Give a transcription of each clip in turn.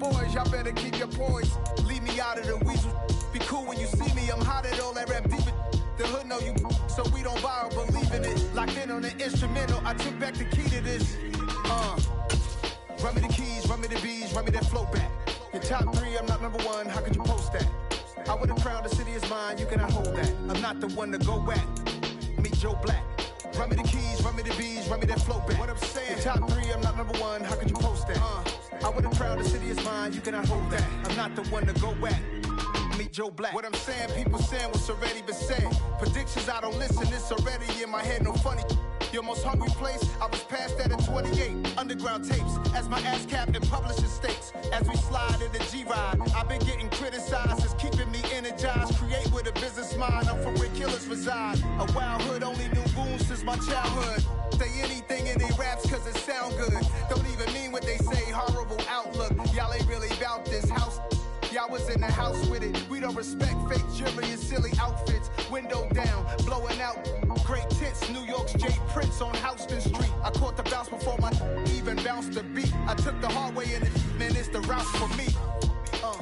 boys, y'all better keep your poise. Leave me out of the weasel. Be cool when you see me, I'm hot at all that rap deep. The hood know you, so we don't borrow, believe in it. Locked in on the instrumental, I took back the key to this. Run me the keys, run me the bees, run me that flow back. Your top 3, I'm not number 1, how could you post that? I would've crowned the city is mine, you cannot hold that. I'm not the one to go at. Meet Joe Black. Run me the keys, run me the bees, run me that flow back. What I'm saying, your top 3, I'm not number 1, how could you post that? I would've crowned the city is mine, you cannot hold that. I'm not the one to go at. Meet Joe Black. What I'm saying, people saying what's already been said. Predictions, I don't listen, it's already in my head, no funny. Your most hungry place, I was past that at 28. Underground tapes, as my ass cap in publishing states. As we slide in the G-Ride, I've been getting criticized, it's keeping me energized. Create with a business mind, I'm from where killers reside. A wild hood, only knew goons since my childhood. Say anything in they raps cause it sound good. Don't even mean what they say, horrible outlook. Y'all ain't really about this house. Y'all was in the house with it. We don't respect fake jewelry and silly outfits. Window down, blowing out great tits. New York's J. Prince on Houston Street. I caught the bounce before my even bounced the beat. I took the hard way in it, man, it's the route for me.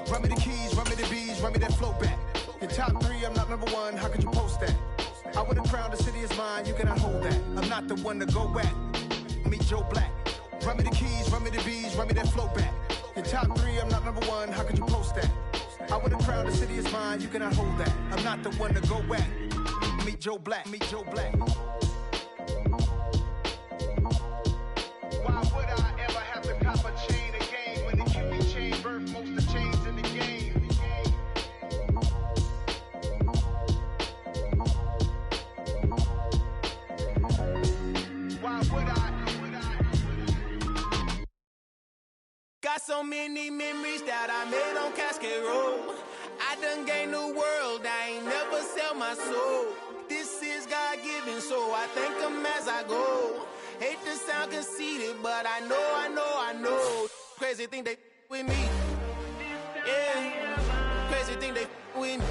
Run me the keys, run me the bees, run me that flow back. Your top 3, I'm not number 1, how could you post that? I would've crowned the city is mine, you cannot hold that. I'm not the one to go at. Meet Joe Black. Run me the keys, run me the bees, run me that flow back. Your top 3, I'm not number 1, how could you post that? I would've crowned the city is mine, you cannot hold that. I'm not the one to go at. Meet Joe Black, meet Joe Black. Why would I ever have to cop a chain again when the QB chain birthed most of the chains in the game? Why would I? Got so many memories that I made on Cascade Road. I done gained the world, I ain't never sell my soul. This is God-given, so I thank him as I go. Hate to sound conceited, but I know. Crazy thing they with me. Yeah, crazy thing they with me.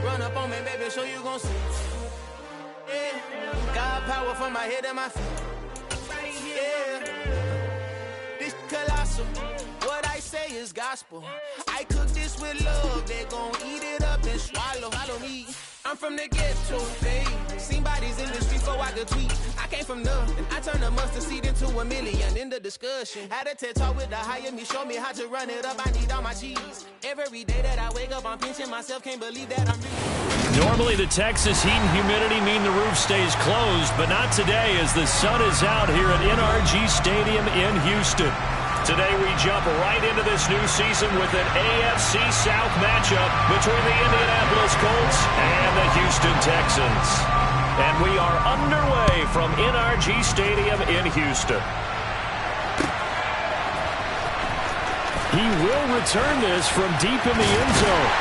Run up on me, baby, so you gon' see. Yeah, God power from my head and my feet. Yeah. Colossal. What I say is gospel. I cook this with love. They gon' eat it up and swallow. Follow me. I'm from the ghetto, babe. Seen bodies in the streets so I could tweet. I came from nothing. I turned a mustard seed into a million. In the discussion, had a TED talk with the higher me. Show me how to run it up. I need all my cheese. Every day that I wake up, I'm pinching myself. Can't believe that I'm real. Normally the Texas heat and humidity mean the roof stays closed, but not today as the sun is out here at NRG Stadium in Houston. Today we jump right into this new season with an AFC South matchup between the Indianapolis Colts and the Houston Texans. And we are underway from NRG Stadium in Houston. He will return this from deep in the end zone.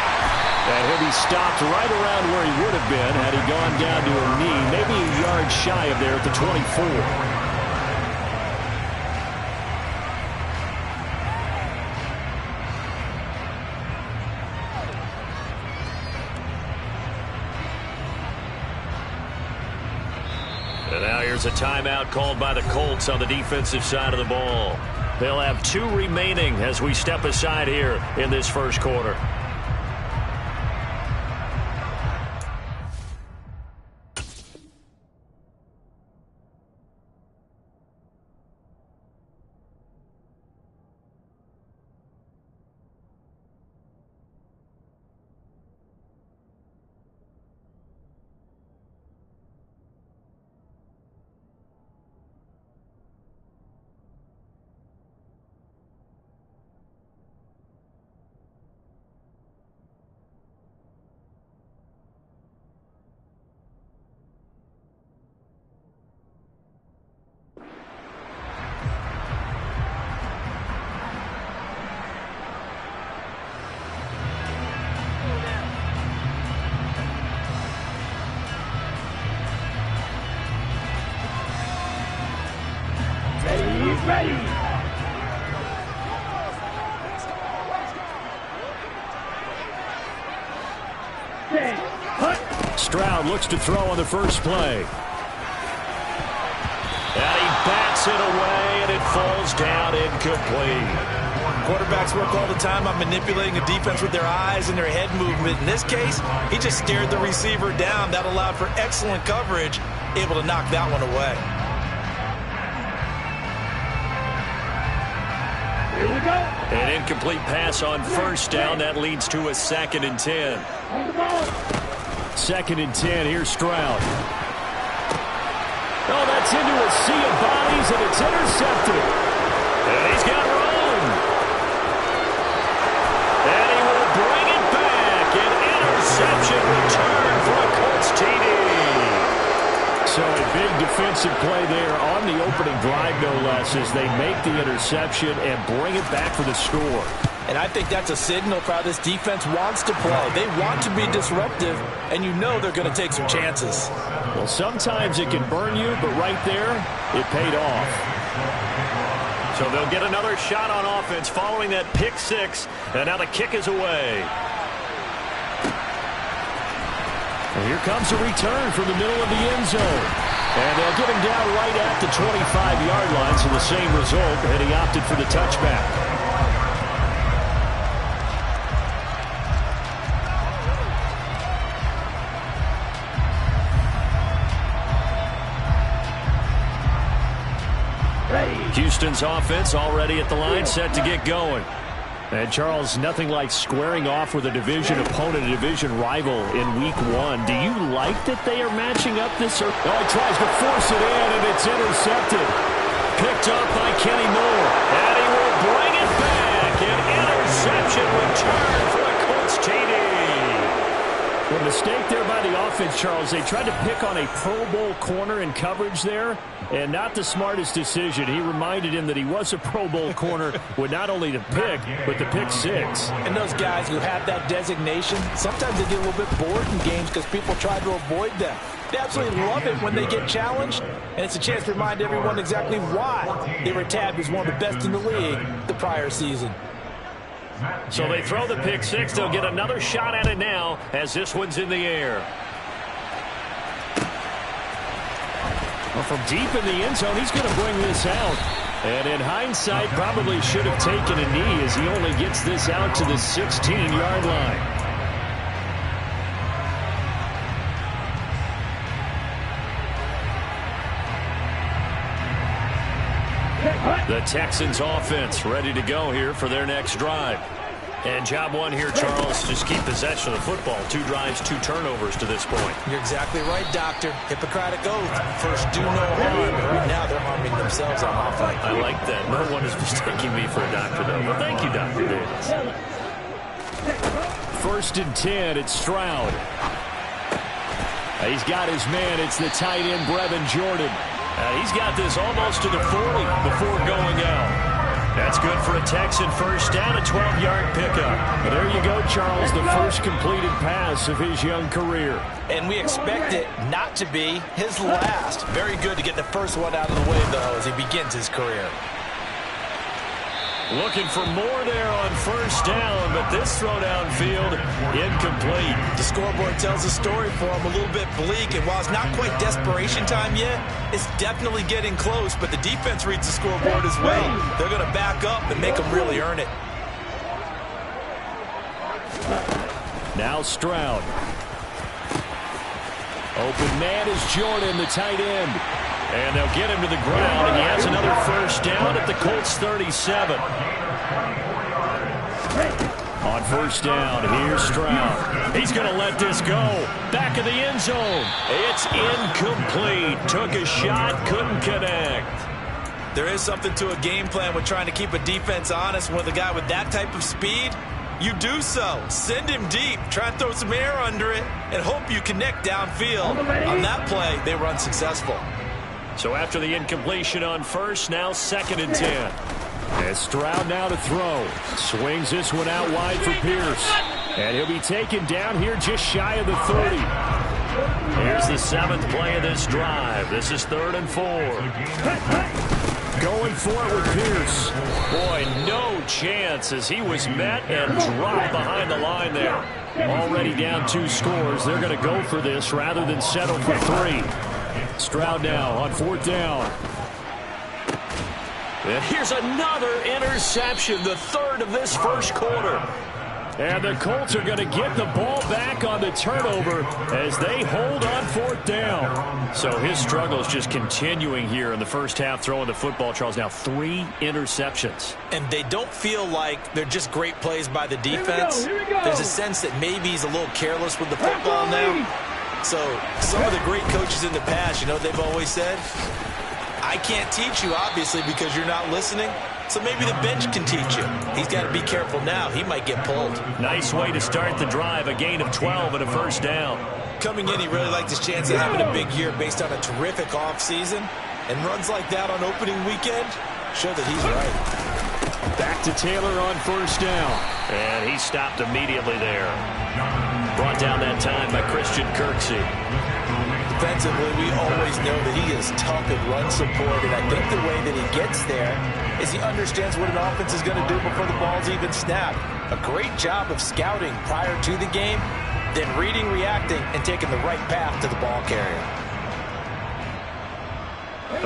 And he'll be stopped right around where he would have been had he gone down to a knee, maybe a yard shy of there at the 24. And now here's a timeout called by the Colts on the defensive side of the ball. They'll have 2 remaining as we step aside here in this first quarter. Ready. Stroud looks to throw on the first play. And he bats it away, and and it falls down incomplete. Quarterbacks work all the time on manipulating a defense with their eyes and their head movement. In this case, he just stared the receiver down. That allowed for excellent coverage, able to knock that one away. Here we go. An incomplete pass on first down. That leads to a 2nd and 10. 2nd and 10. Here's Stroud. Oh, that's into a sea of bodies, and it's intercepted. And he's got room. And he will bring it back. An interception return for a Colts TD. So a big defensive play there on the opening drive, no less, as they make the interception and bring it back for the score. And I think that's a signal for how this defense wants to play. They want to be disruptive, and you know they're going to take some chances. Well, sometimes it can burn you, but right there, it paid off. So they'll get another shot on offense following that pick 6, and now the kick is away. And here comes a return from the middle of the end zone. And they'll get him down right at the 25-yard line, so the same result, and he opted for the touchback. Houston's offense already at the line, set to get going. And, Charles, nothing like squaring off with a division opponent, a division rival in Week 1. Do you like that they are matching up this? Oh, he tries to force it in, and it's intercepted. Picked up by Kenny Moore. And he will bring it back. An interception return for a Colts TD. A mistake there by the offense, Charles. They tried to pick on a Pro Bowl corner in coverage there, and not the smartest decision. He reminded him that he was a Pro Bowl corner with not only the pick, but the pick 6. And those guys who have that designation, sometimes they get a little bit bored in games because people try to avoid them. They absolutely love it when they get challenged, and it's a chance to remind everyone exactly why they were tabbed as one of the best in the league the prior season. So they throw the pick 6. They'll get another shot at it now as this one's in the air. Well, from deep in the end zone, he's going to bring this out. And in hindsight, probably should have taken a knee as he only gets this out to the 16-yard line. The Texans offense ready to go here for their next drive. And job one here, Charles, just keep possession of the football. 2 drives, 2 turnovers to this point. You're exactly right, Doctor. Hippocratic oath. First, do no harm. Right now, they're harming themselves on offense. I like that. No one is mistaking me for a doctor, though. But thank you, Dr. Davis. 1st and 10, it's Stroud. He's got his man. It's the tight end, Brevin Jordan. He's got this almost to the 40 before going out. That's good for a Texan first down, a 12-yard pickup. But there you go, Charles, the first completed pass of his young career. And we expect it not to be his last. Very good to get the first one out of the way, though, as he begins his career. Looking for more there on first down, but this throw downfield incomplete. The scoreboard tells a story for him, a little bit bleak, and while it's not quite desperation time yet, it's definitely getting close, but the defense reads the scoreboard as well. They're going to back up and make them really earn it. Now Stroud. Open man is Jordan, the tight end. And they'll get him to the ground, and he has another first down at the Colts 37. On first down, here's Stroud. He's going to let this go. Back of the end zone. It's incomplete. Took a shot, couldn't connect. There is something to a game plan with trying to keep a defense honest. With a guy with that type of speed, you do so. Send him deep. Try and throw some air under it and hope you connect downfield. On that play, they were unsuccessful. So after the incompletion on first, now 2nd and 10. And Stroud now to throw. Swings this one out wide for Pierce. And he'll be taken down here just shy of the 30. Here's the 7th play of this drive. This is 3rd and 4. Going for it with Pierce. Boy, no chance as he was met and dropped behind the line there. Already down 2 scores. They're going to go for this rather than settle for 3. Stroud now on 4th down. And here's another interception, the third of this first quarter. And the Colts are going to get the ball back on the turnover as they hold on fourth down. So his struggle is just continuing here in the first half, throwing the football. Charles, now 3 interceptions. And they don't feel like they're just great plays by the defense. Here we go. There's a sense that maybe he's a little careless with the football now. So some of the great coaches in the past, you know, they've always said, I can't teach you, obviously, because you're not listening. So maybe the bench can teach you. He's got to be careful now. He might get pulled. Nice way to start the drive, a gain of 12 and a first down. Coming in, he really liked his chance of having a big year based on a terrific offseason. And runs like that on opening weekend show that he's right. Back to Taylor on first down. And he stopped immediately there. Brought down that time by Christian Kirksey. Defensively, we always know that he is tough at run support, and I think the way that he gets there is he understands what an offense is going to do before the ball's even snapped. A great job of scouting prior to the game, then reading, reacting, and taking the right path to the ball carrier.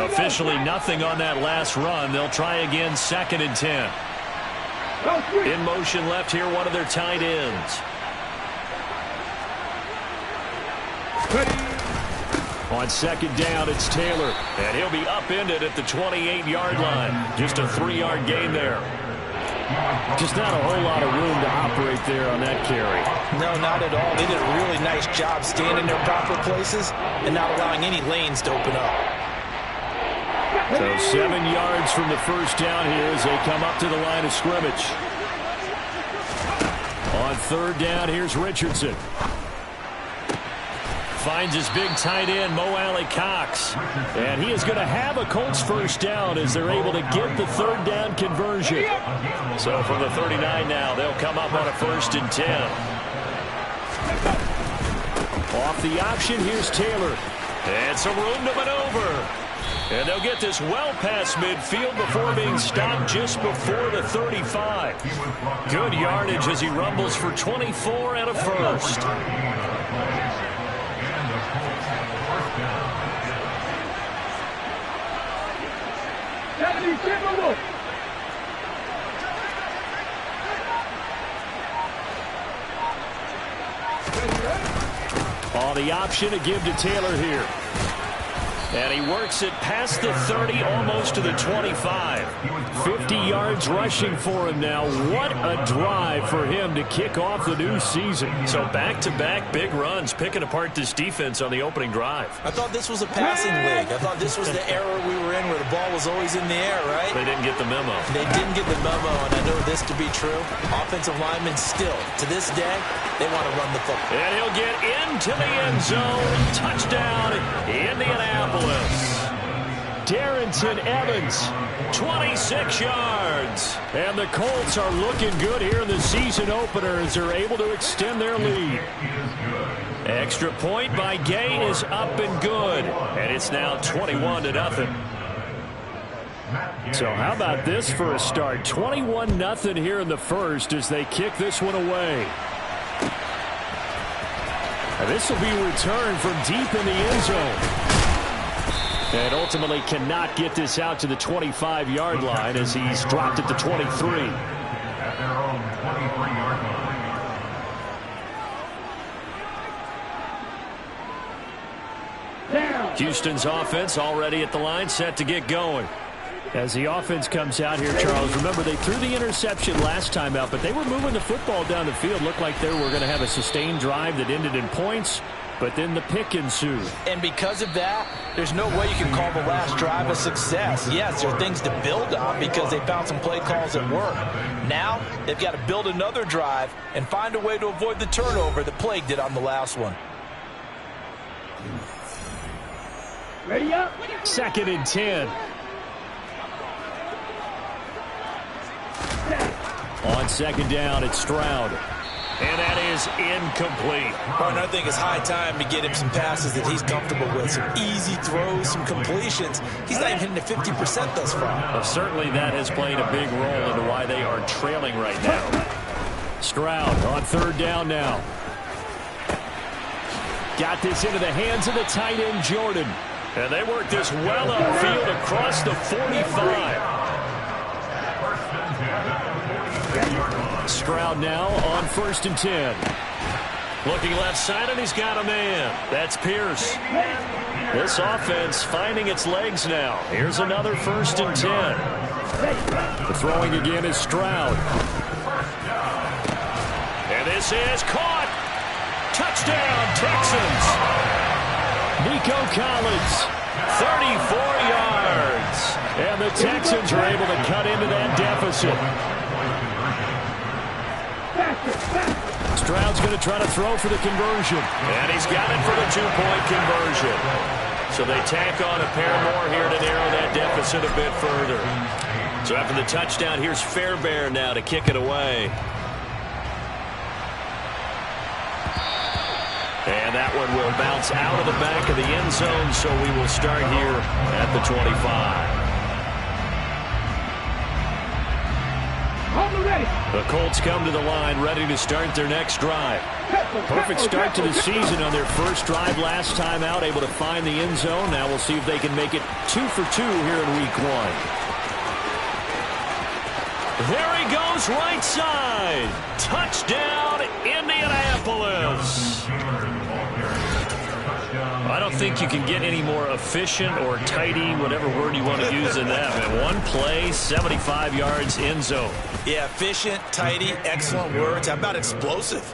Officially nothing on that last run. They'll try again, 2nd and 10. In motion left here, one of their tight ends. On 2nd down, it's Taylor. And he'll be upended at the 28-yard line. Just a 3-yard gain there. Just not a whole lot of room to operate there on that carry. No, not at all. They did a really nice job staying in their proper places and not allowing any lanes to open up. So 7 yards from the first down here as they come up to the line of scrimmage. On 3rd down, here's Richardson. Finds his big tight end, Mo Alley-Cox. And he is going to have a Colts first down as they're able to get the 3rd down conversion. So from the 39 now, they'll come up on a 1st and 10. Off the option, here's Taylor. And some room to maneuver. And they'll get this well past midfield before being stopped just before the 35. Good yardage as he rumbles for 24 and a first. On the option to give to Taylor here. And he works it past the 30, almost to the 25. 50 yards rushing for him now. What a drive for him to kick off the new season. So back-to-back big runs, picking apart this defense on the opening drive. I thought this was a passing league. I thought this was the era we were in where the ball was always in the air, right? They didn't get the memo. They didn't get the memo, and I know this to be true. Offensive linemen still, to this day, they want to run the football. And he'll get into the end zone. Touchdown, Indianapolis. Darrington Evans, 26 yards. And the Colts are looking good here in the season opener as they're able to extend their lead. Extra point by Gay is up and good. And it's now 21-0. So how about this for a start? 21-0 here in the first as they kick this one away. And this will be returned from deep in the end zone. And ultimately cannot get this out to the 25-yard line as he's dropped at the 23. Houston's offense already at the line, set to get going. As the offense comes out here, Charles, remember they threw the interception last time out, but they were moving the football down the field. Looked like they were going to have a sustained drive that ended in points. But then the pick ensued. And because of that, there's no way you can call the last drive a success. Yes, there are things to build on because they found some play calls that work. Now, they've got to build another drive and find a way to avoid the turnover that plagued it on the last one. Ready up. 2nd and 10. On 2nd down, it's Stroud. And that is incomplete. And I think it's high time to get him some passes that he's comfortable with. Some easy throws, some completions. He's not even hitting to 50% thus far. Well, certainly that has played a big role into why they are trailing right now. Stroud on 3rd down now. Got this into the hands of the tight end, Jordan. And they work this well upfield across the 45. Stroud now on 1st and 10. Looking left side, and he's got a man. That's Pierce. This offense finding its legs now. Here's another 1st and 10. The throwing again is Stroud. And this is caught. Touchdown, Texans. Nico Collins, 34 yards. And the Texans are able to cut into that deficit. Stroud's going to try to throw for the conversion. And he's got it for the 2-point conversion. So they tack on a pair more here to narrow that deficit a bit further. So after the touchdown, here's Fairbairn now to kick it away. And that one will bounce out of the back of the end zone, so we will start here at the 25. The Colts come to the line, ready to start their next drive. Perfect start to the season on their first drive last time out, able to find the end zone. Now we'll see if they can make it 2 for 2 here in week 1. There he goes, right side. Touchdown, Indianapolis. I don't think you can get any more efficient or tidy, whatever word you want to use in that. Man, one play, 75 yards, end zone. Yeah, efficient, tidy, excellent words. How about explosive?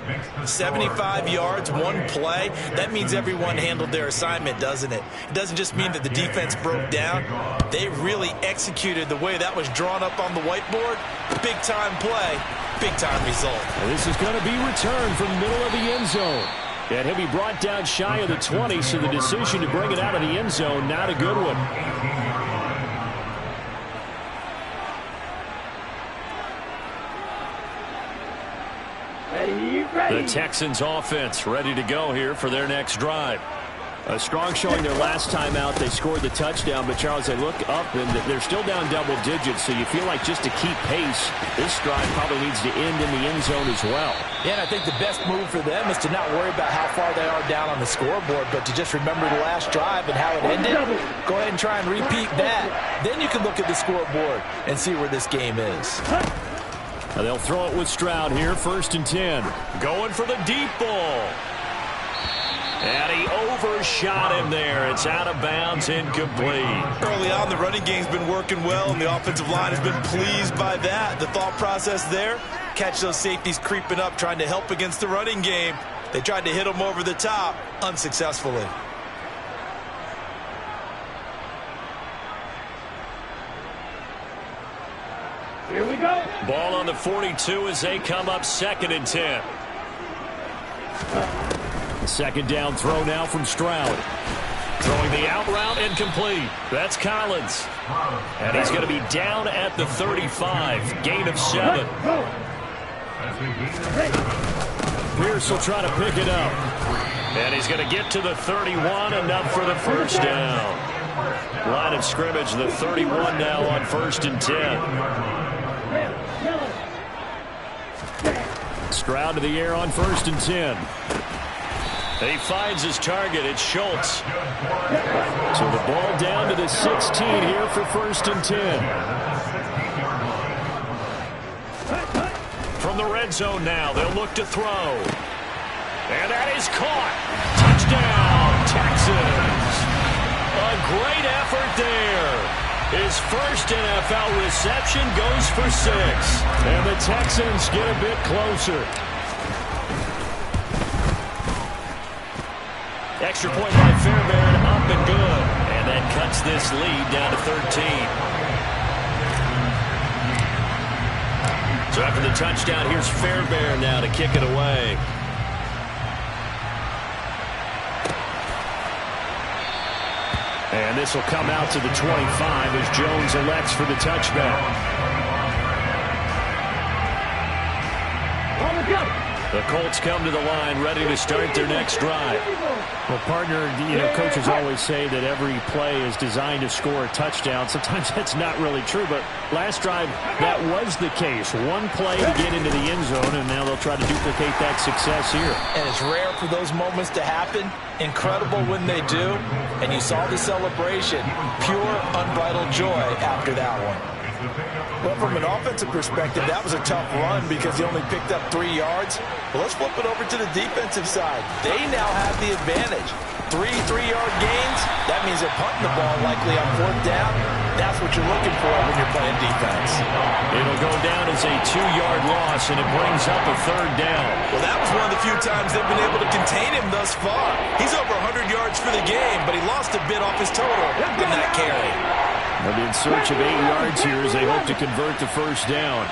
75 yards, one play. That means everyone handled their assignment, doesn't it? It doesn't just mean that the defense broke down. They really executed the way that was drawn up on the whiteboard. Big-time play, big-time result. And this is going to be returned from the middle of the end zone. And he'll be brought down shy of the 20, so the decision to bring it out of the end zone, not a good one. The Texans offense ready to go here for their next drive. A strong showing their last time out. They scored the touchdown, but Charles, they look up and they're still down double digits, so you feel like just to keep pace, this drive probably needs to end in the end zone as well. Yeah, and I think the best move for them is to not worry about how far they are down on the scoreboard, but to just remember the last drive and how it ended. Go ahead and try and repeat that. Then you can look at the scoreboard and see where this game is. Now they'll throw it with Stroud here, 1st and 10. Going for the deep ball. And he overshot him there. It's out of bounds, incomplete. Early on, the running game's been working well, and the offensive line has been pleased by that. The thought process there, catch those safeties creeping up, trying to help against the running game. They tried to hit him over the top, unsuccessfully. Here we go. Ball on the 42 as they come up 2nd and 10. Second down throw now from Stroud. Throwing the out route, incomplete. That's Collins. And he's going to be down at the 35. Gain of 7. Pierce will try to pick it up. And he's going to get to the 31, enough for the first down. Line of scrimmage, the 31 now on 1st and 10. Stroud to the air on 1st and 10. He finds his target. It's Schultz. So the ball down to the 16 here for 1st and 10. From the red zone now, they'll look to throw. And that is caught. Touchdown, Texans. A great effort there. His first NFL reception goes for 6. And the Texans get a bit closer. Extra point by Fairbairn, up and good. And that cuts this lead down to 13. So after the touchdown, here's Fairbairn now to kick it away. And this will come out to the 25 as Jones elects for the touchback. The Colts come to the line, ready to start their next drive. Well, partner, coaches always say that every play is designed to score a touchdown. Sometimes that's not really true, but last drive, that was the case. One play to get into the end zone, and now they'll try to duplicate that success here. And it's rare for those moments to happen. Incredible when they do. And you saw the celebration. Pure, unbridled joy after that one. Well, from an offensive perspective, that was a tough run because he only picked up 3 yards. But let's flip it over to the defensive side. They now have the advantage. 3 3-yard gains, that means they're punting the ball likely on 4th down. That's what you're looking for when you're playing defense. It'll go down as a 2-yard loss, and it brings up a 3rd down. Well, that was one of the few times they've been able to contain him thus far. He's over 100 yards for the game, but he lost a bit off his total in that carry. They'll be in search of 8 yards here as they hope to convert the 1st down.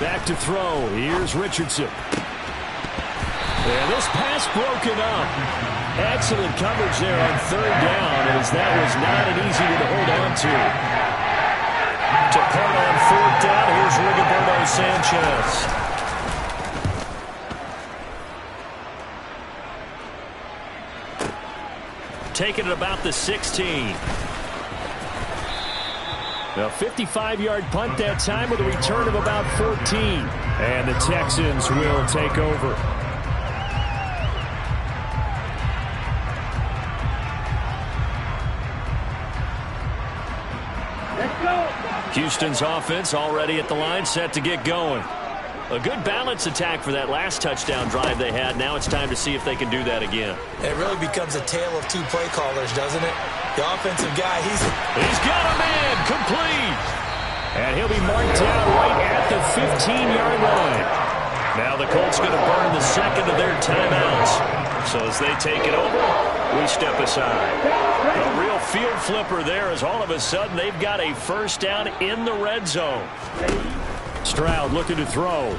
Back to throw. Here's Richardson. And this pass broken up. Excellent coverage there on 3rd down, as that was not an easy one to hold on to. To punt on 4th down, here's Rigoberto Sanchez. Taking it about the 16. A 55-yard punt that time with a return of about 14. And the Texans will take over. Houston's offense already at the line, set to get going. A good balance attack for that last touchdown drive they had. Now it's time to see if they can do that again. It really becomes a tale of 2 play callers, doesn't it? The offensive guy, he's got a man complete. And he'll be marked down right at the 15-yard line. Now the Colts going to burn the 2nd of their timeouts. So as they take it over, we step aside. A real field flipper there, as all of a sudden they've got a 1st down in the red zone. Stroud looking to throw.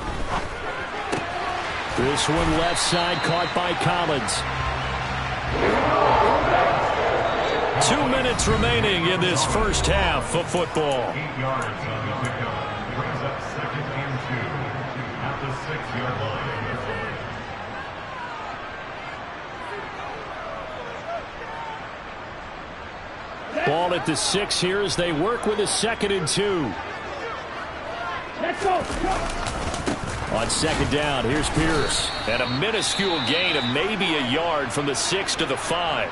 This one left side, caught by Collins. 2 minutes remaining in this first half of football. 8 yards on the pickup. Brings up 2nd and 2 at the 6-yard line. Ball at the 6 here as they work with a 2nd and 2. Let's go. On 2nd down, here's Pierce. And a minuscule gain of maybe a yard from the 6 to the 5.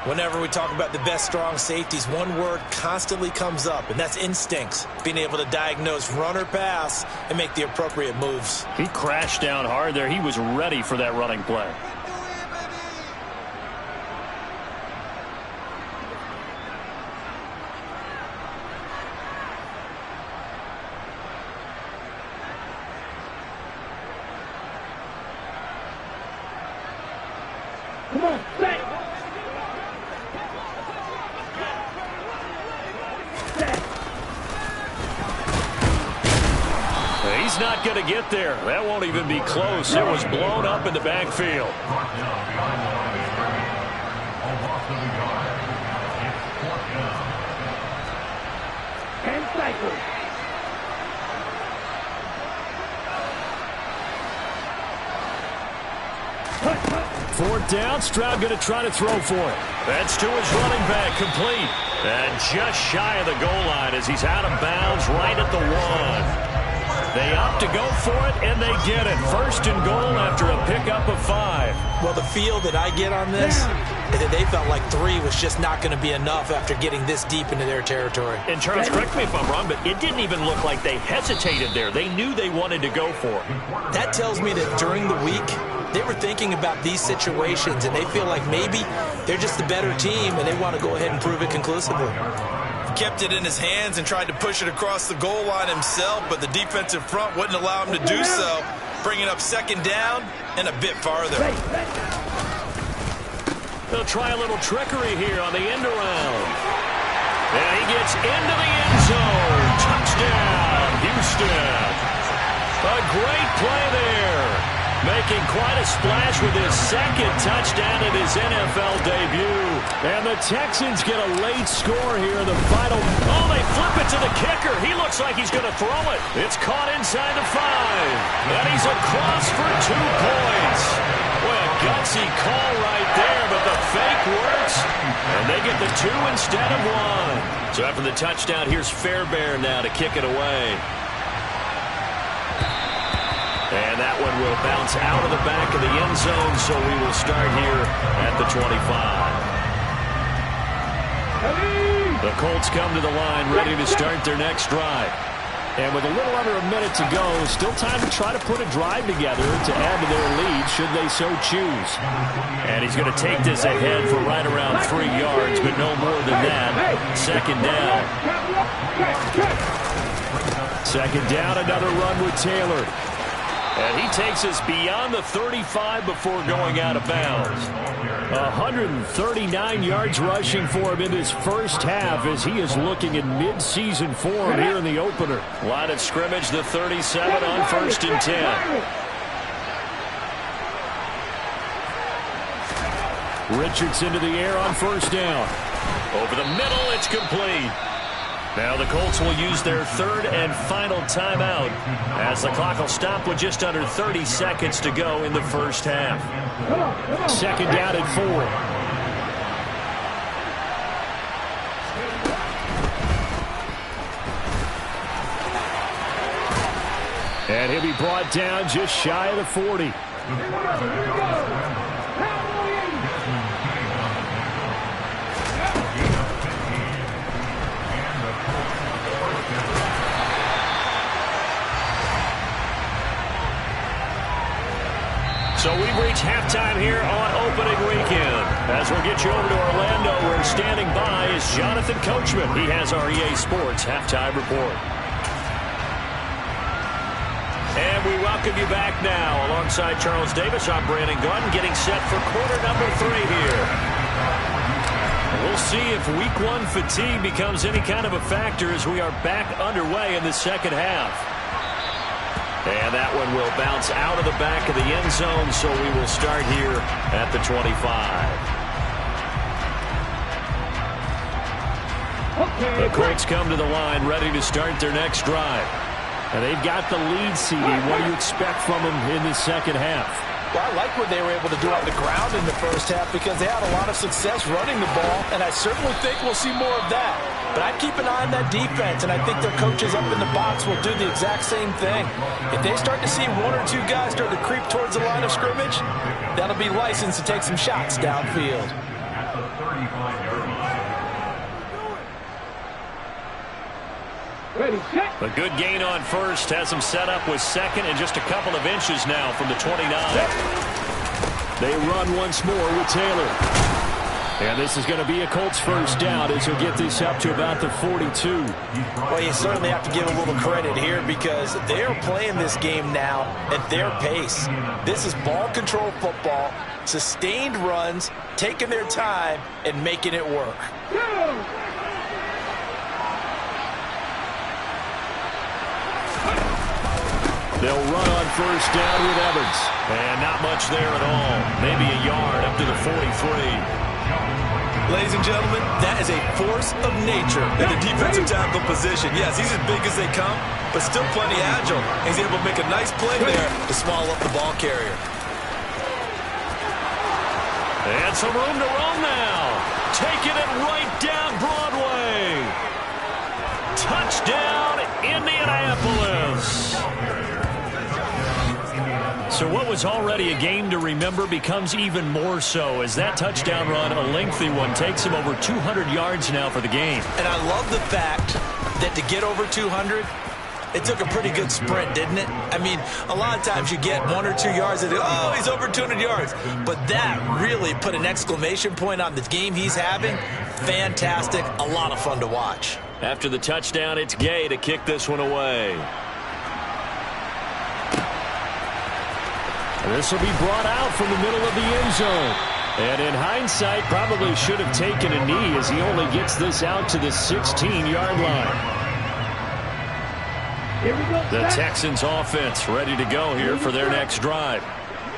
Whenever we talk about the best strong safeties, one word constantly comes up, and that's instincts. Being able to diagnose run or pass and make the appropriate moves. He crashed down hard there. He was ready for that running play. Come on, back. He's not going to get there. That won't even be close. It was blown up in the backfield. And cycle. 4th down, Stroud going to try to throw for it. That's to his running back, complete. And just shy of the goal line as he's out of bounds right at the 1. They opt to go for it, and they get it. 1st and goal after a pickup of 5. Well, the feel that I get on this is that they felt like 3 was just not going to be enough after getting this deep into their territory. And Charles, correct me if I'm wrong, but it didn't even look like they hesitated there. They knew they wanted to go for it. That tells me that during the week, they were thinking about these situations, and they feel like maybe they're just the better team, and they want to go ahead and prove it conclusively. Kept it in his hands and tried to push it across the goal line himself, but the defensive front wouldn't allow him to do so, bringing up 2nd down and a bit farther. They'll try a little trickery here on the end around. And he gets into the end zone. Touchdown, Houston. A great play there. Making quite a splash with his 2nd touchdown in his NFL debut. And the Texans get a late score here in the final. Oh, they flip it to the kicker. He looks like he's going to throw it. It's caught inside the 5. And he's across for 2 points. Boy, a gutsy call right there, but the fake works. And they get the 2 instead of 1. So after the touchdown, here's Fairbairn now to kick it away. And that one will bounce out of the back of the end zone, so we will start here at the 25. Ready? The Colts come to the line ready to start their next drive. And with a little under a minute to go, still time to try to put a drive together to add to their lead should they so choose. And he's going to take this ahead for right around 3 yards, but no more than that. Second down. Second down, another run with Taylor. And he takes us beyond the 35 before going out of bounds. 139 yards rushing for him in his first half as he is looking in mid-season form here in the opener. Line of scrimmage, the 37 on 1st and 10. Richards into the air on 1st down. Over the middle, it's complete. Now the Colts will use their 3rd and final timeout as the clock will stop with just under 30 seconds to go in the first half. Second down and 4. And he'll be brought down just shy of the 40. So we've reached halftime here on opening weekend. As we'll get you over to Orlando, where standing by is Jonathan Coachman. He has our EA Sports halftime report. And we welcome you back now. Alongside Charles Davis, I'm Brandon Gunn, getting set for quarter number 3 here. We'll see if week 1 fatigue becomes any kind of a factor as we are back underway in the second half. And that one will bounce out of the back of the end zone, so we will start here at the 25. The Colts come to the line ready to start their next drive. And they've got the lead, CD. What do you expect from them in the second half? Well, I like what they were able to do on the ground in the first half because they had a lot of success running the ball, and I certainly think we'll see more of that. But I'd keep an eye on that defense, and I think their coaches up in the box will do the exact same thing. If they start to see 1 or 2 guys start to creep towards the line of scrimmage, that'll be licensed to take some shots downfield. At the 35-yard line. A good gain on first has him set up with second and just a couple of inches now from the 29. They run once more with Taylor. And this is going to be a Colts first down as he'll get this up to about the 42. Well, you certainly have to give a little credit here because they're playing this game now at their pace. This is ball control football, sustained runs, taking their time, and making it work. They'll run on first down with Evans. And not much there at all. Maybe a yard up to the 43. Ladies and gentlemen, that is a force of nature in the defensive tackle position. Yes, he's as big as they come, but still plenty agile. He's able to make a nice play there to swallow up the ball carrier. And some room to run now. Taking it right down Broadway. Touchdown, Indianapolis. So what was already a game to remember becomes even more so as that touchdown run, a lengthy one, takes him over 200 yards now for the game. And I love the fact that to get over 200, it took a pretty good sprint, didn't it? I mean, a lot of times you get 1 or 2 yards and oh, he's over 200 yards. But that really put an exclamation point on the game he's having. Fantastic. A lot of fun to watch. After the touchdown, it's Gay to kick this one away. This will be brought out from the middle of the end zone. And in hindsight, probably should have taken a knee as he only gets this out to the 16-yard line. The Texans offense ready to go here for their next drive.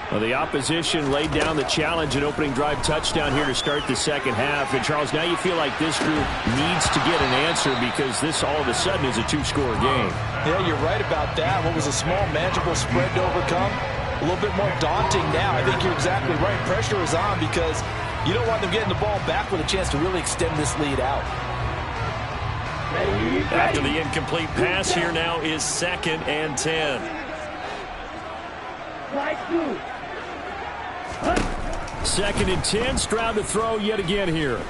Well, the opposition laid down the challenge and opening drive touchdown here to start the second half. And, Charles, now you feel like this group needs to get an answer because this all of a sudden is a 2-score game. Yeah, you're right about that. What was a small, manageable spread to overcome? A little bit more daunting now. I think you're exactly right. Pressure is on because you don't want them getting the ball back with a chance to really extend this lead out. After the incomplete pass, here now is 2nd and 10. Second and 10. Stroud to throw yet again here.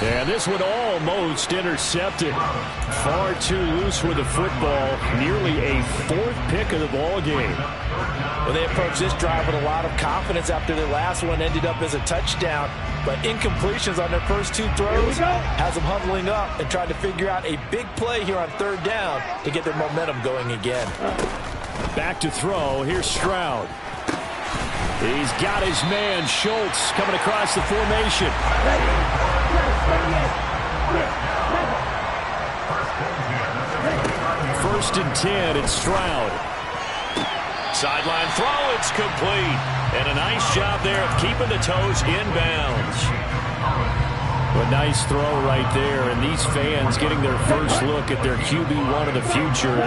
And this one almost intercepted. Far too loose with the football. Nearly a fourth pick of the ball game. Well, they approached this drive with a lot of confidence after their last one ended up as a touchdown. But incompletions on their first two throws has them huddling up and trying to figure out a big play here on third down to get their momentum going again. Back to throw. Here's Stroud. He's got his man, Schultz, coming across the formation. First and 10, it's Stroud. Sideline throw, it's complete. And a nice job there of keeping the toes inbounds. A nice throw right there, and these fans getting their first look at their QB1 of the future.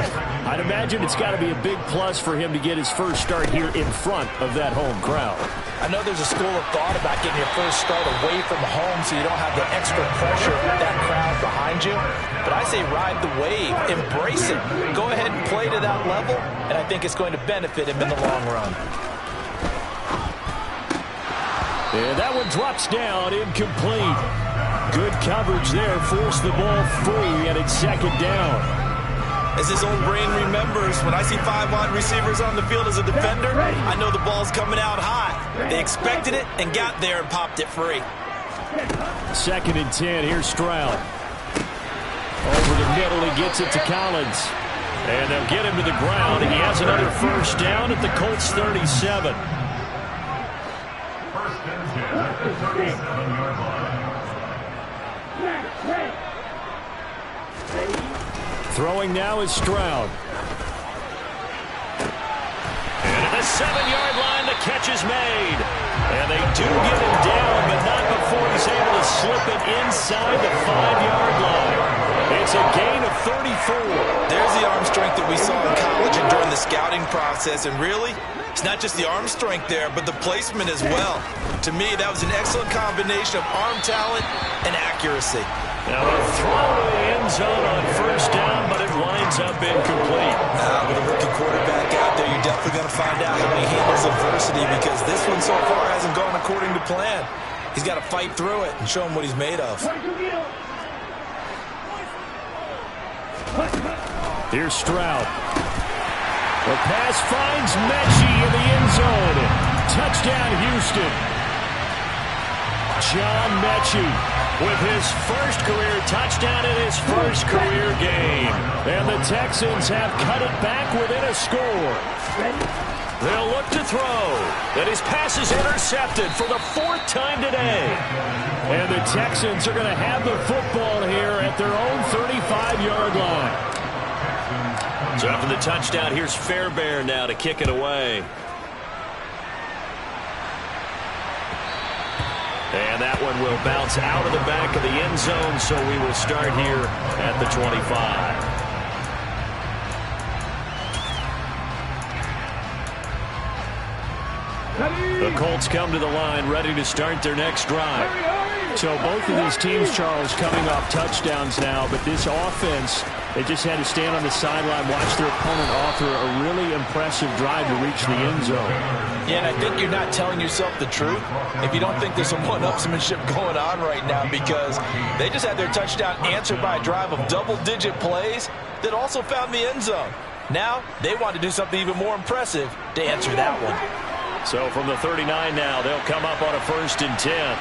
I'd imagine it's got to be a big plus for him to get his first start here in front of that home crowd. I know there's a school of thought about getting your first start away from home so you don't have the extra pressure of that crowd behind you. But I say ride the wave, embrace it, go ahead and play to that level, and I think it's going to benefit him in the long run. And that one drops down, incomplete. Good coverage there, forced the ball free, and it's second down. As his old brain remembers, when I see 5 wide receivers on the field as a defender, I know the ball's coming out high. They expected it and got there and popped it free. Second and 10, here's Stroud. Over the middle, he gets it to Collins. And they'll get him to the ground. He has another first down at the Colts 37. First and 10 at the 37-yard line. Throwing now is Stroud. And at the 7-yard line, the catch is made. And they do get him down, but not before he's able to slip it inside the 5-yard line. It's a gain of 34. There's the arm strength that we saw in college and during the scouting process. And really, it's not just the arm strength there, but the placement as well. To me, that was an excellent combination of arm talent and accuracy. Now a throw to the end zone on first down, but it winds up incomplete. With a rookie quarterback out there, you're definitely going to find out how he handles adversity, because this one so far hasn't gone according to plan. He's got to fight through it and show him what he's made of. Here's Stroud. The pass finds Mechie in the end zone. Touchdown, Houston. John Mechie with his first career touchdown in his first career game. And the Texans have cut it back within a score. They'll look to throw. And his pass is intercepted for the 4th time today. And the Texans are going to have the football here at their own 35-yard line. So after the touchdown, here's Fairbairn now to kick it away. And that one will bounce out of the back of the end zone, so we will start here at the 25. The Colts come to the line ready to start their next drive. So both of these teams, Charles, coming off touchdowns now, but this offense, they just had to stand on the sideline, watch their opponent author a really impressive drive to reach the end zone. Yeah, and I think you're not telling yourself the truth if you don't think there's some one-upsmanship going on right now, because they just had their touchdown answered by a drive of double-digit plays that also found the end zone. Now they want to do something even more impressive to answer that one. So from the 39 now, they'll come up on a 1st and 10.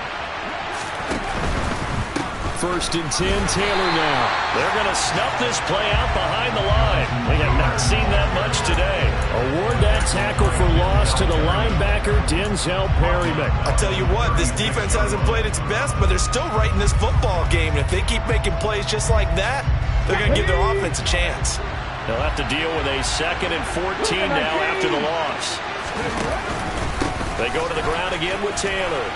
1st and 10, Taylor now. They're going to snuff this play out behind the line. We have not seen that much today. Award that tackle for loss to the linebacker, Denzel Perryman. I'll tell you what, this defense hasn't played its best, but they're still right in this football game. And if they keep making plays just like that, they're going to give their offense a chance. They'll have to deal with a 2nd and 14 now after the loss. They go to the ground again with Taylor.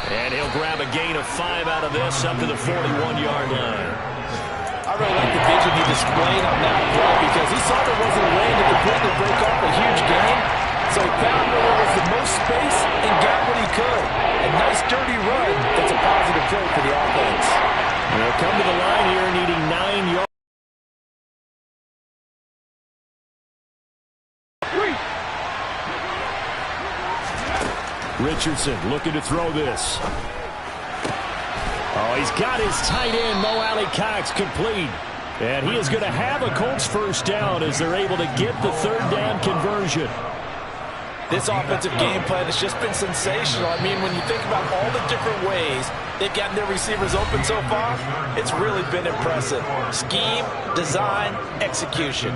And he'll grab a gain of 5 out of this up to the 41-yard line. I really like the vision he displayed on that play, because he saw there wasn't a lane to completely break off a huge gain. So he found where there was the most space and got what he could. A nice dirty run that's a positive play for the offense. And they'll come to the line here needing 9 yards. Richardson looking to throw this. Oh, he's got his tight end, Mo Alley-Cox, complete. And he is going to have a Colts first down as they're able to get the third down conversion. This offensive game plan has just been sensational. I mean, when you think about all the different ways they've gotten their receivers open so far, it's really been impressive. Scheme, design, execution.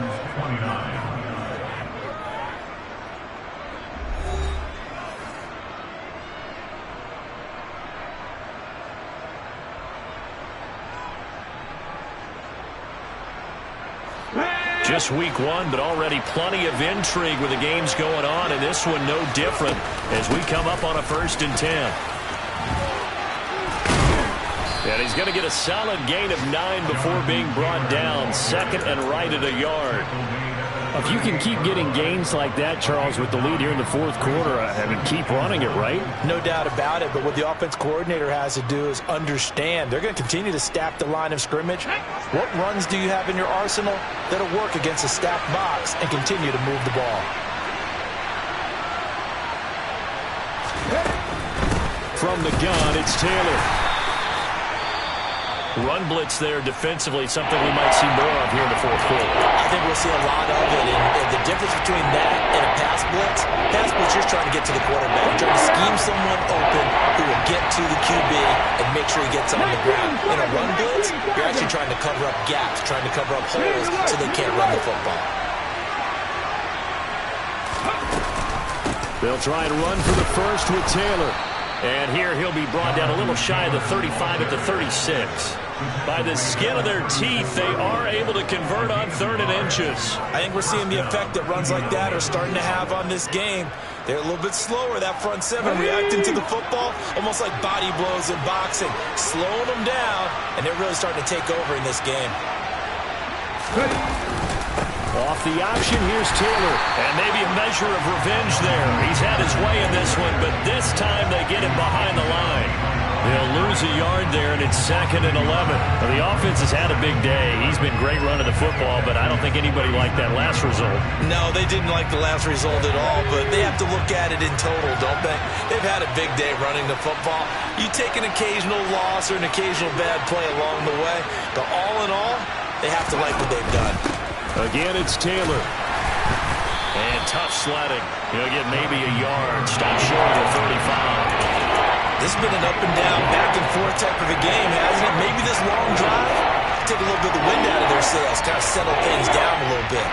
Just week one, but already plenty of intrigue with the games going on, and this one no different as we come up on a 1st and 10. And he's going to get a solid gain of 9 before being brought down. 2nd and right at a yard. If you can keep getting gains like that, Charles, with the lead here in the 4th quarter, I mean, keep running it, right? No doubt about it, but what the offense coordinator has to do is understand they're going to continue to stack the line of scrimmage. What runs do you have in your arsenal that'll work against a stacked box and continue to move the ball? From the gun, it's Taylor. Run blitz there defensively, something we might see more of here in the 4th quarter. I think we'll see a lot of it, and the difference between that and a pass blitz, you're trying to get to the quarterback, trying to scheme someone open who will get to the QB and make sure he gets on the ground. In a run blitz, you're actually trying to cover up gaps, trying to cover up holes so they can't run the football. They'll try and run for the first with Taylor. And here he'll be brought down a little shy of the 35 at the 36. By the skin of their teeth, they are able to convert on 3rd and inches. I think we're seeing the effect that runs like that are starting to have on this game. They're a little bit slower, that front 7, reacting to the football, almost like body blows in boxing, slowing them down, and they're really starting to take over in this game. Off the option, here's Taylor. And maybe a measure of revenge there. He's had his way in this one, but this time they get him behind the line. They'll lose a yard there, and it's 2nd and 11. Well, the offense has had a big day. He's been great running the football, but I don't think anybody liked that last result. No, they didn't like the last result at all, but they have to look at it in total, don't they? They've had a big day running the football. You take an occasional loss or an occasional bad play along the way, but all in all, they have to like what they've done. Again, it's Taylor. And tough sledding. He'll get maybe a yard. Stop short of the 35. This has been an up and down, back and forth type of a game, hasn't it? Maybe this long drive take a little bit of the wind out of their sails, kind of settle things down a little bit.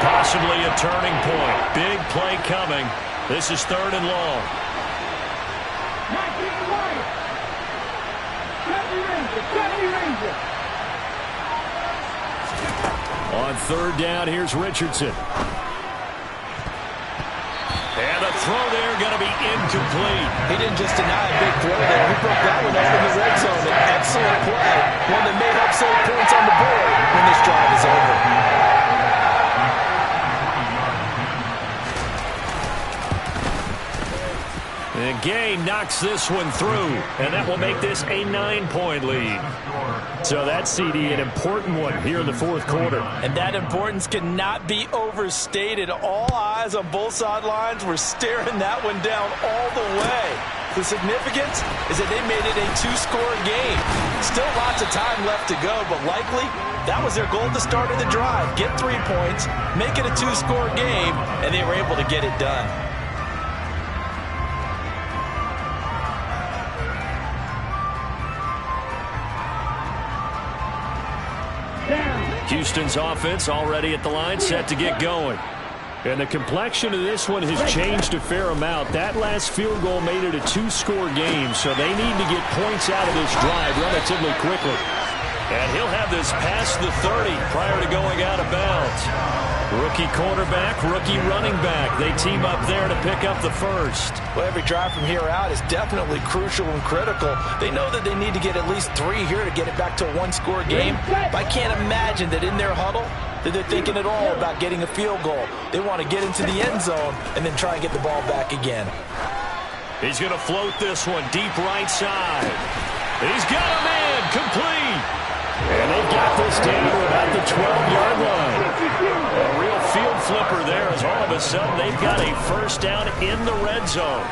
Possibly a turning point. Big play coming. This is 3rd and long. On 3rd down, here's Richardson. And a throw there going to be incomplete. He didn't just deny a big throw there. He broke that one up in the red zone. An excellent play. One that may help save points on the board when this drive is over. And Gay knocks this one through, and that will make this a 9-point lead. So that, CD, an important one here in the 4th quarter. And that importance cannot be overstated. All eyes on both sidelines were staring that one down all the way. The significance is that they made it a 2-score game. Still lots of time left to go, but likely that was their goal at the start of the drive. Get 3 points, make it a 2-score game, and they were able to get it done. Houston's offense already at the line, set to get going. And the complexion of this one has changed a fair amount. That last field goal made it a 2-score game, so they need to get points out of this drive relatively quickly. And he'll have this past the 30 prior to going out of bounds. Rookie quarterback, rookie running back. They team up there to pick up the first. Well, every drive from here out is definitely crucial and critical. They know that they need to get at least 3 here to get it back to a 1-score game. But I can't imagine that in their huddle that they're thinking at all about getting a field goal. They want to get into the end zone and then try and get the ball back again. He's going to float this one deep right side. He's got a man complete. And they've got this down to about the 12-yard line. A real field flipper there as all of a sudden they've got a first down in the red zone.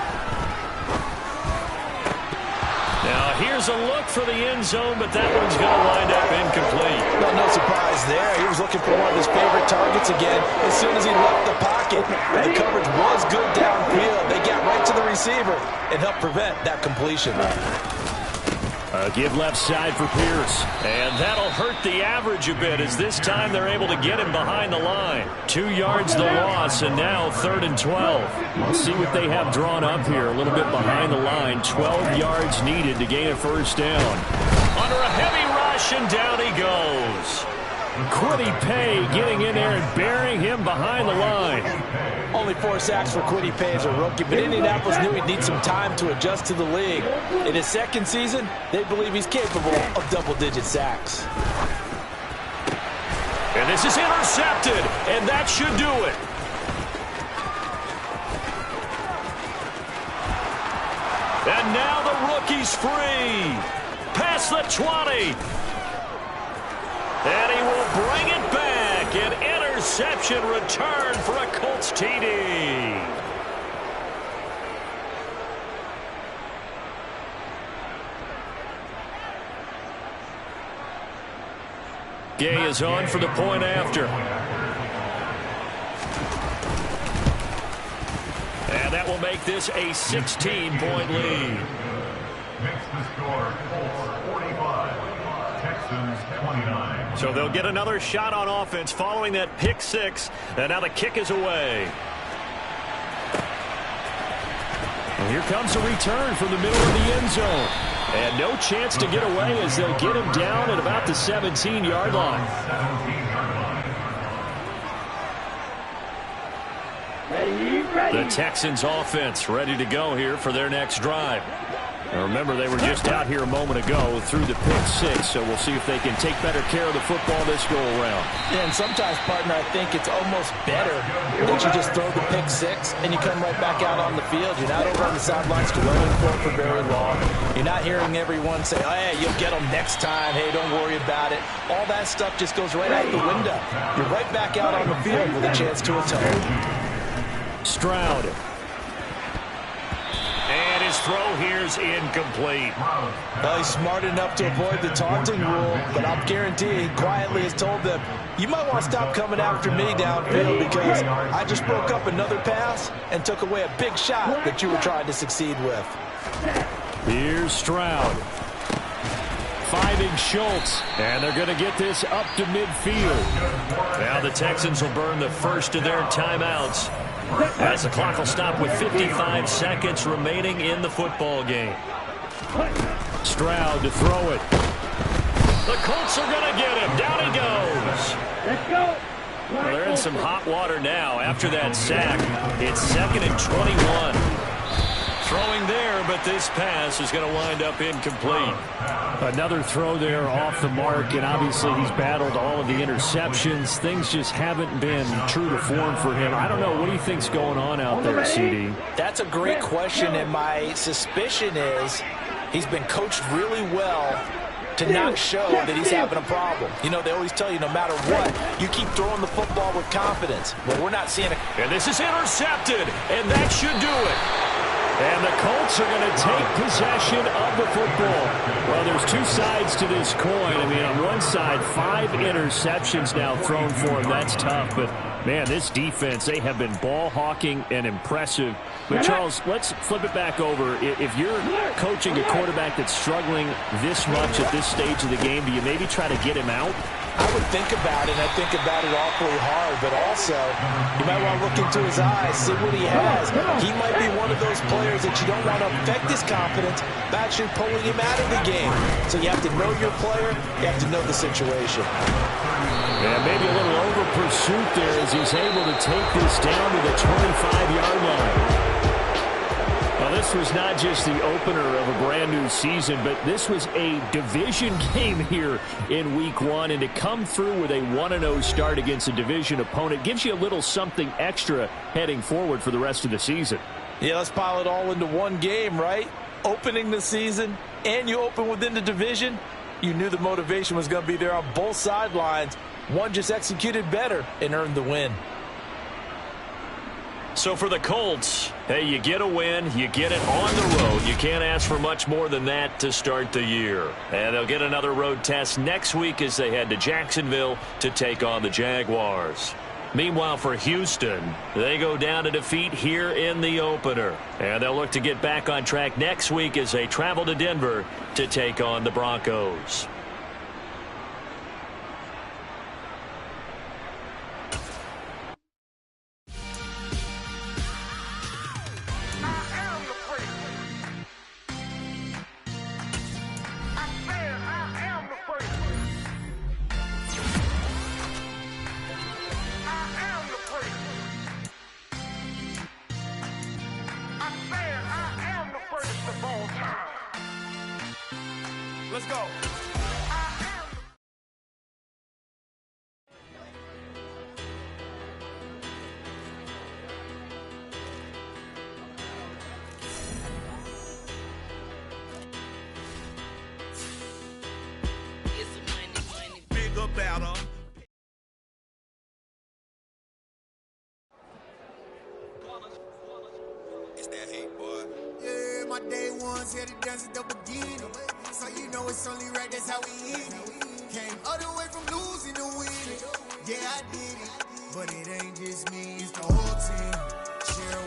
Here's a look for the end zone, but that one's going to wind up incomplete. Well, no surprise there. He was looking for one of his favorite targets again as soon as he left the pocket. The coverage was good downfield. They got right to the receiver and helped prevent that completion. Give left side for Pierce. And that'll hurt the average a bit as this time they're able to get him behind the line. 2 yards the loss, and now 3rd and 12. We'll see what they have drawn up here. A little bit behind the line. 12 yards needed to gain a first down. Under a heavy rush, and down he goes. Kwity Paye getting in there and burying him behind the line. Only 4 sacks for Kwity Paye as a rookie, but Indianapolis knew he'd need some time to adjust to the league. In his second season, they believe he's capable of double-digit sacks. And this is intercepted, and that should do it. And now the rookie's free. Past the 20. And he will bring it back. An interception return for a Colts TD. Gay is on for the point after. And that will make this a 16-point lead. Makes the score Colts 45, Texans 29. So they'll get another shot on offense following that pick six. And now the kick is away. And here comes a return from the middle of the end zone. And no chance to get away as they'll get him down at about the 17-yard line. The Texans offense ready to go here for their next drive. And remember, they were just out here a moment ago through the pick six, so we'll see if they can take better care of the football this go-around. Yeah, and sometimes, partner, I think it's almost better that you just throw the pick six and you come right back out on the field. You're not over on the sidelines dwelling for very long. You're not hearing everyone say, oh, hey, you'll get them next time. Hey, don't worry about it. All that stuff just goes right out the window. You're right back out on the field with a chance to atone. Stroud. And his throw here's incomplete. Well, he's smart enough to avoid the taunting rule, but I'll guarantee he quietly has told them, you might want to stop coming after me downfield because I just broke up another pass and took away a big shot that you were trying to succeed with. Here's Stroud. Finding Schultz, and they're going to get this up to midfield. Now the Texans will burn the first of their timeouts as the clock will stop with 55 seconds remaining in the football game. Stroud to throw it. The Colts are going to get him. Down he goes. Let's go. Well, they're in some hot water now after that sack. It's 2nd and 21. Throwing there, but this pass is going to wind up incomplete. Another throw there off the mark, and obviously he's battled all of the interceptions. Things just haven't been true to form for him. I don't know. What do you think's going on out there, CD? That's a great question, and my suspicion is he's been coached really well to not show that he's having a problem. You know, they always tell you no matter what, you keep throwing the football with confidence. Well, we're not seeing it. And this is intercepted, and that should do it. And the Colts are going to take possession of the football. Well, there's two sides to this coin. I mean, on one side, 5 interceptions now thrown for him. That's tough. But, man, this defense, they have been ball hawking and impressive. But, Charles, let's flip it back over. If you're coaching a quarterback that's struggling this much at this stage of the game, do you maybe try to get him out? I would think about it, and I think about it awfully hard, but also you might want to look into his eyes, see what he has. He might be one of those players that you don't want to affect his confidence by actually pulling him out of the game. So you have to know your player, you have to know the situation. Yeah, maybe a little over pursuit there as he's able to take this down to the 25-yard line. Well, this was not just the opener of a brand new season, but this was a division game here in week 1. And to come through with a 1-0 start against a division opponent gives you a little something extra heading forward for the rest of the season. Yeah, let's pile it all into one game, right? Opening the season, and you open within the division. You knew the motivation was going to be there on both sidelines. One just executed better and earned the win. So for the Colts, hey, you get a win, you get it on the road. You can't ask for much more than that to start the year. And they'll get another road test next week as they head to Jacksonville to take on the Jaguars. Meanwhile, for Houston, they go down to defeat here in the opener. And they'll look to get back on track next week as they travel to Denver to take on the Broncos. Let's go. Big about her. It's that hate, boy. Yeah, my day ones here to dance at the beginning. So you know it's only right, that's how we eat it. Came all the way from losing to winning. Yeah, I did it. But it ain't just me, it's the whole team. Share